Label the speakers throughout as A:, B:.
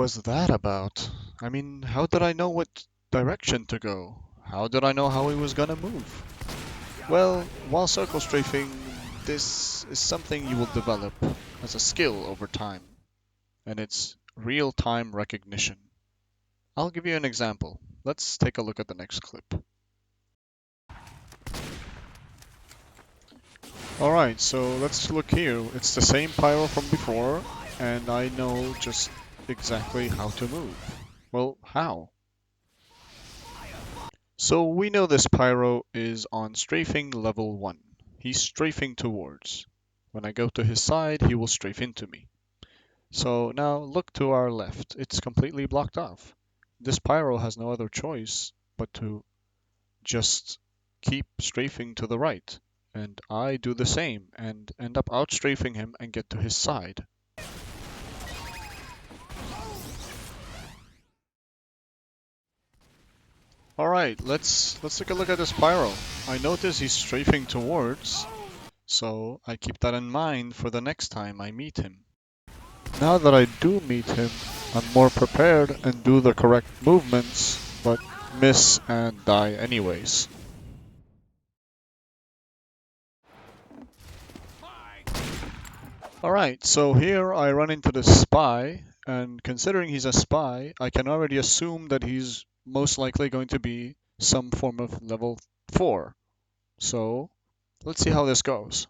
A: was that about? I mean, how did I know what direction to go? How did I know how he was gonna move? Well, while circle strafing, this is something you will develop as a skill over time, and it's real-time recognition. I'll give you an example. Let's take a look at the next clip. Alright, so let's look here. It's the same pyro from before, and I know just exactly how to move. Well, how? So we know this pyro is on strafing level 1. He's strafing towards. When I go to his side, he will strafe into me. So now look to our left. It's completely blocked off. This pyro has no other choice but to just keep strafing to the right. And I do the same and end up outstrafing him and get to his side. Alright, let's take a look at this pyro. I notice he's strafing towards, so I keep that in mind for the next time I meet him. Now that I do meet him, I'm more prepared and do the correct movements, but miss and die anyways. Alright, so here I run into the spy, and considering he's a spy, I can already assume that he's most likely going to be some form of level 4. So, let's see how this goes.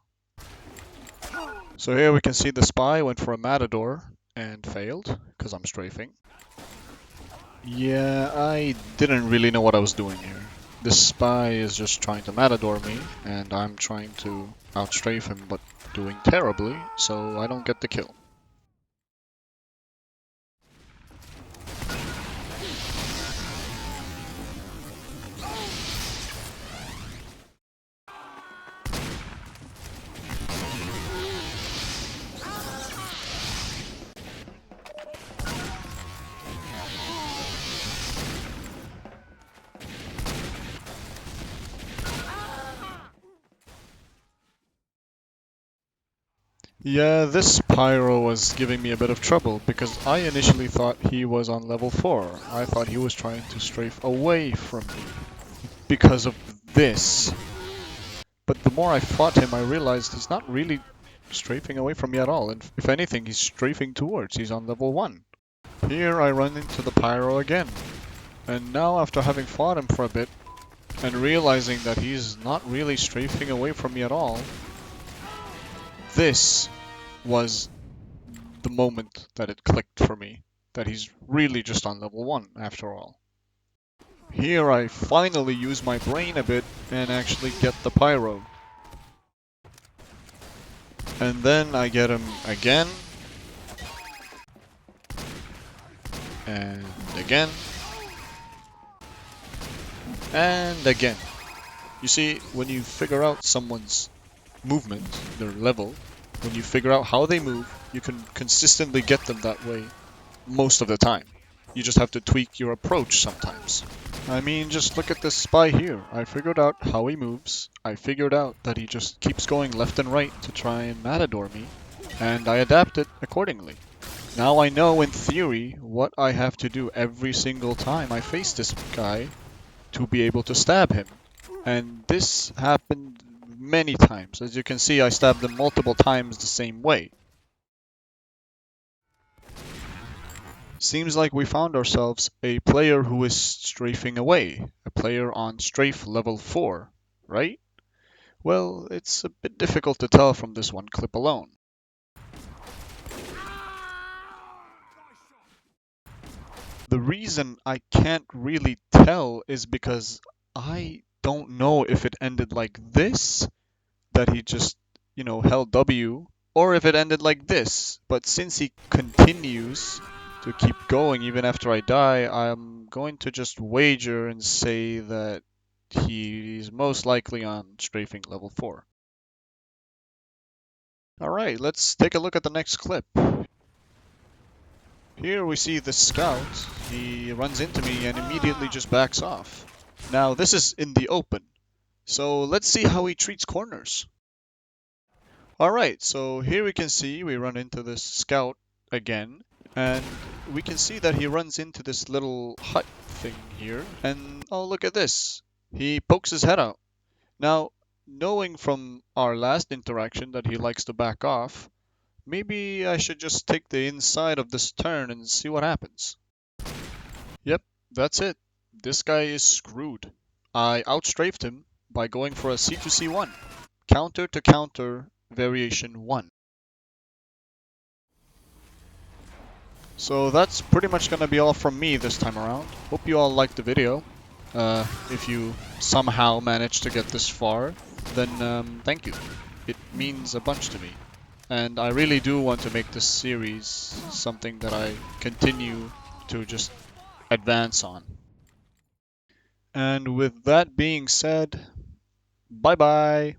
A: So here we can see the spy went for a matador and failed, because I'm strafing. Yeah, I didn't really know what I was doing here. This spy is just trying to matador me, and I'm trying to outstrafe him, but doing terribly, so I don't get the kill. Yeah, this pyro was giving me a bit of trouble, because I initially thought he was on level 4. I thought he was trying to strafe away from me because of this. But the more I fought him, I realized he's not really strafing away from me at all. And if anything, he's strafing towards. He's on level 1. Here I run into the pyro again. And now after having fought him for a bit, and realizing that he's not really strafing away from me at all, this was the moment that it clicked for me. That he's really just on level 1 after all. Here I finally use my brain a bit and actually get the pyro. And then I get him again. And again. And again. You see, when you figure out someone's movement, their level, when you figure out how they move, you can consistently get them that way most of the time. You just have to tweak your approach sometimes. I mean, just look at this spy here. I figured out how he moves. I figured out that he just keeps going left and right to try and matador me, and I adapted accordingly. Now I know in theory what I have to do every single time I face this guy to be able to stab him. And this happened many times. As you can see, I stabbed him multiple times the same way. Seems like we found ourselves a player who is strafing away, a player on strafe level 4, right? Well, it's a bit difficult to tell from this one clip alone. The reason I can't really tell is because I don't know if it ended like this, that he just, held W, or if it ended like this. But since he continues to keep going even after I die, I'm going to just wager and say that he's most likely on strafing level 4. Alright, let's take a look at the next clip. Here we see the scout. He runs into me and immediately just backs off. Now this is in the open, so let's see how he treats corners. Alright, so here we can see we run into this scout again, and we can see that he runs into this little hut thing here, and oh, look at this. He pokes his head out. Now, knowing from our last interaction that he likes to back off, maybe I should just take the inside of this turn and see what happens. Yep, that's it. This guy is screwed. I outstrafed him by going for a C2C1. Counter to counter variation 1. So that's pretty much going to be all from me this time around. Hope you all liked the video. If you somehow managed to get this far, then thank you. It means a bunch to me. And I really do want to make this series something that I continue to just advance on. And with that being said, bye bye!